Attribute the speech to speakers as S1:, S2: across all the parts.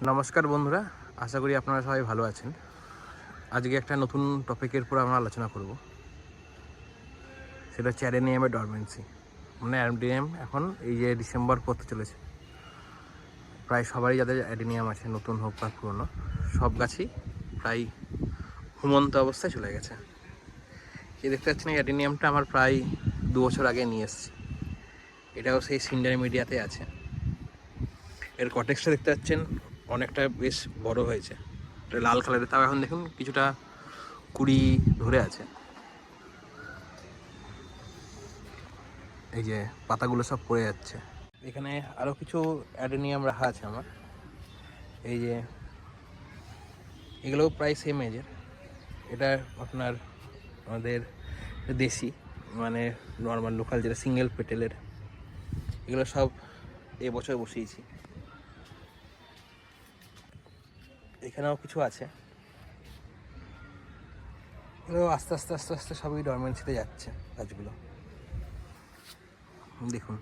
S1: নমস্কার বন্ধুরা, আশা করি আপনারা সবাই ভালো আছেন। আজকে একটা নতুন টপিকের উপর আমরা আলোচনা করব। সেটা হচ্ছে অ্যাডেনিয়ামের ডরমেন্সি। মানে অ্যাডেনিয়াম এখন এই যে ডিসেম্বর পড়তে চলেছে, প্রায় সবারই যাদের অ্যাডেনিয়াম আছে, নতুন হোক বা পুরনো, সব গাছই প্রায় ঘুমন্ত অবস্থায় চলে গেছে। এই দেখতে পাচ্ছেন এই অ্যাডেনিয়ামটা আমার প্রায় 2 বছর আগে নিয়ে এসেছি। এটাও সেই সিন্ডার মিডিয়াতে আছে। এর কটেক্সটা দেখতে পাচ্ছেন অনেকটা বেশ বড় হয়েছে, লাল কালারের। তাও এখন দেখুন কিছুটা কুড়ি ধরে আছে। এই যে পাতাগুলো সব পড়ে যাচ্ছে। এখানে আরও কিছু অ্যাডেনিয়াম রাখা আছে আমার। এই যে এগুলোও প্রায় সেম এজের। এটা আপনার আমাদের দেশি, মানে নর্মাল লোকাল যেটা সিঙ্গেল পেটেলের, এগুলো সব এবছর বসিয়েছি। এখানেও কিছু আছে। এগুলো আস্তে আস্তে আস্তে আস্তে সবই ডরমেন্সিতে যাচ্ছে গাছগুলো। দেখুন,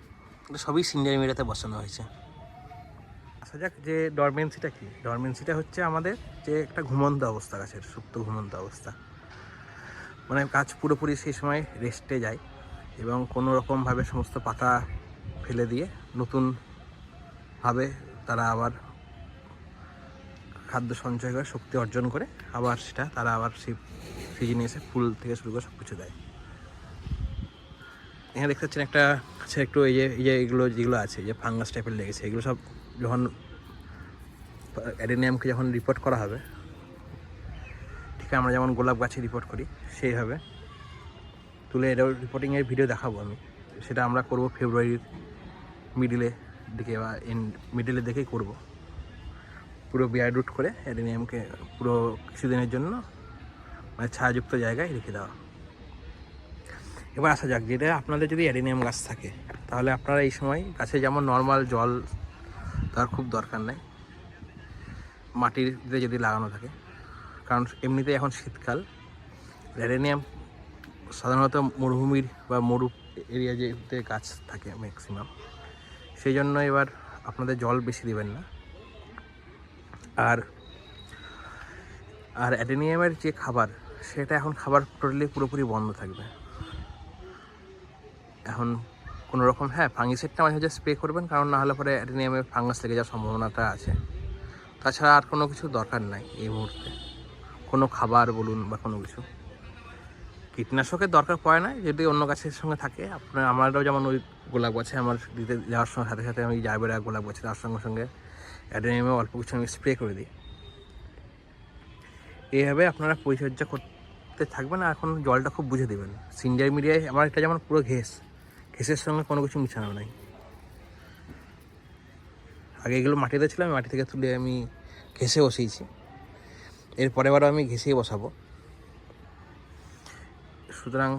S1: এটা সবই সিন্ডার মিডিয়াতে বসানো হয়েছে। আসা যাক যে ডরমেন্সিটা কী। ডরমেন্সিটা হচ্ছে আমাদের যে একটা ঘুমন্ত অবস্থা, গাছের সুপ্ত ঘুমন্ত অবস্থা। মানে গাছ পুরোপুরি সেই সময় রেস্টে যায় এবং কোনো রকমভাবে সমস্ত পাতা ফেলে দিয়ে নতুনভাবে তারা আবার খাদ্য সঞ্চয় করে, শক্তি অর্জন করে, আবার সেটা তারা আবার সেই সিজনে এসে ফুল থেকে শুরু করে সব কিছু দেয়। এখানে দেখতে পাচ্ছেন একটা আছে একটু এই যে এগুলো যেগুলো আছে, যে ফাঙ্গাস টাইপের লেগেছে, এগুলো সব যখন অ্যাডেনিয়ামকে যখন রিপোর্ট করা হবে, ঠিক আমরা যেমন গোলাপ গাছে রিপোর্ট করি সেইভাবে তুলে এটাও রিপোর্টিংয়ের ভিডিও দেখাবো আমি। সেটা আমরা করব ফেব্রুয়ারির মিডিলের দিকে বা মিডিলের দিকেই করব। পুরো বিয়ার রুট করে অ্যাডেনিয়ামকে পুরো কিছুদিনের জন্য মানে ছায়াযুক্ত জায়গায় রেখে দেওয়া। এবার আসা যাক, যেটা আপনাদের যদি অ্যাডেনিয়াম গাছ থাকে, তাহলে আপনারা এই সময় গাছে যেমন নর্মাল জল তার খুব দরকার নেই, মাটিতে যদি লাগানো থাকে। কারণ এমনিতে এখন শীতকাল, অ্যাডেনিয়াম সাধারণত মরুভূমির বা মরু এরিয়া যেতে গাছ থাকে ম্যাক্সিমাম, সেই জন্য এবার আপনাদের জল বেশি দেবেন না। আর আর অ্যাডেনিয়ামের যে খাবার, সেটা এখন খাবার পুরোপুরি বন্ধ থাকবে। এখন কোনো রকম ফাঙ্গিসাইডটা মাঝে মাঝে স্প্রে করবেন, কারণ না হলে পরে অ্যাডেনিয়ামে ফাঙ্গাস লেগে যাওয়ার সম্ভাবনাটা আছে। তাছাড়া আর কোনো কিছু দরকার নাই এই মুহূর্তে, কোনো খাবার বলুন বা কোনো কিছু। কীটনাশকের দরকার পড়ে না যদি অন্য গাছের সঙ্গে থাকে। আমারও যেমন ওই গোলাপ গাছে আমার দিতে যাওয়ার সময় সাথে সাথে আমি জারবেরা গোলাপ গাছে তার সঙ্গে সঙ্গে অ্যাডেনিয়ামে অল্প কিছু আমি স্প্রে করে দিই। এইভাবে আপনারা পরিচর্যা করতে থাকবেন। আর এখন জলটা খুব বুঝে দেবেন। সিন্ডার মিডিয়ায় আমার একটা যেমন পুরো ঘেসের সঙ্গে কোনো কিছু মিশানো নাই। আগে এগুলো মাটিতে ছিল, আমি মাটি থেকে তুলে আমি ঘেসে বসিয়েছি। এরপরে আবারও আমি ঘেসেই বসাবো। সুতরাং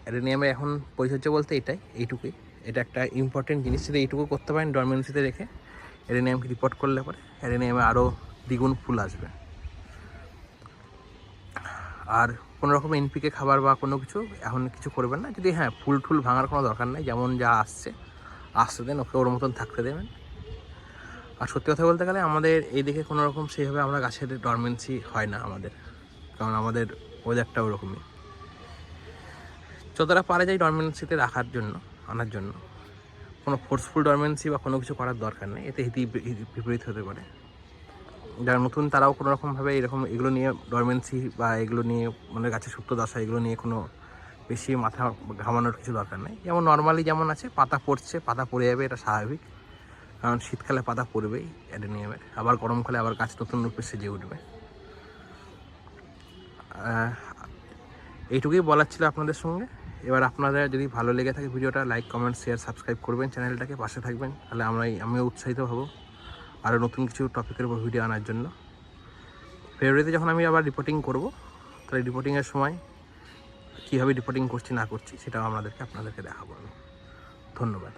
S1: অ্যাডেনিয়ামে এখন পরিচর্যা বলতে এইটুকুই। এটা একটা ইম্পর্টেন্ট জিনিস, যদি এইটুকু করতে পারেন ডরমেন্সিতে রেখে অ্যাডেনিয়ামকে রিপোর্ট করলে পরে অ্যাডেনিয়ামে আরও দ্বিগুণ ফুল আসবে। আর কোনো রকম এনপিকে খাবার বা কোনো কিছু এখন কিছু করবেন না। যদি ফুল ভাঙার কোনো দরকার নেই, যেমন যা আসতে দেন, ওকে ওর মতন থাকতে দেবেন। আর সত্যি কথা বলতে গেলে আমাদের এই দিকে কোনো রকম সেইভাবে আমরা গাছের ডরমেন্সি হয় না আমাদের, কারণ আমাদের ওয়েদারটা ওরকমই। যতটা পারা যায় ডরমেন্সিতে আনার জন্য কোনো ফোর্সফুল ডরমেন্সি বা কোনো কিছু করার দরকার নেই। এতে বিপরীত হতে পারে। যারা নতুন তারাও কোনো রকমভাবে এগুলো নিয়ে ডরমেন্সি বা এগুলো নিয়ে মানে গাছের সুপ্ত দশা এগুলো নিয়ে কোনো বেশি মাথা ঘামানোর কিছু দরকার নেই। যেমন নর্মালি যেমন আছে, পাতা পড়ছে, পাতা পড়ে যাবে, এটা স্বাভাবিক। কারণ শীতকালে পাতা পড়বেই অ্যাডেনিয়ামের, আবার গরমকালে আবার গাছ নতুন রূপে সেজে উঠবে। এইটুকুই বলার ছিল আপনাদের সঙ্গে। এবার আপনাদের যদি ভালো লেগে থাকে ভিডিওটা, লাইক, কমেন্ট, শেয়ার, সাবস্ক্রাইব করবেন, চ্যানেলটাকে পাশে থাকবেন। তাহলে আমিও উৎসাহিত হব আরও নতুন কিছু টপিকের উপর ভিডিও আনার জন্য। ফেব্রুয়ারিতে যখন আমি আবার রিপোর্টিং করব, তাহলে রিপোর্টিংয়ের সময় কীভাবে রিপোর্টিং করছি না করছি সেটাও আপনাদেরকে দেখাবো আমি। ধন্যবাদ।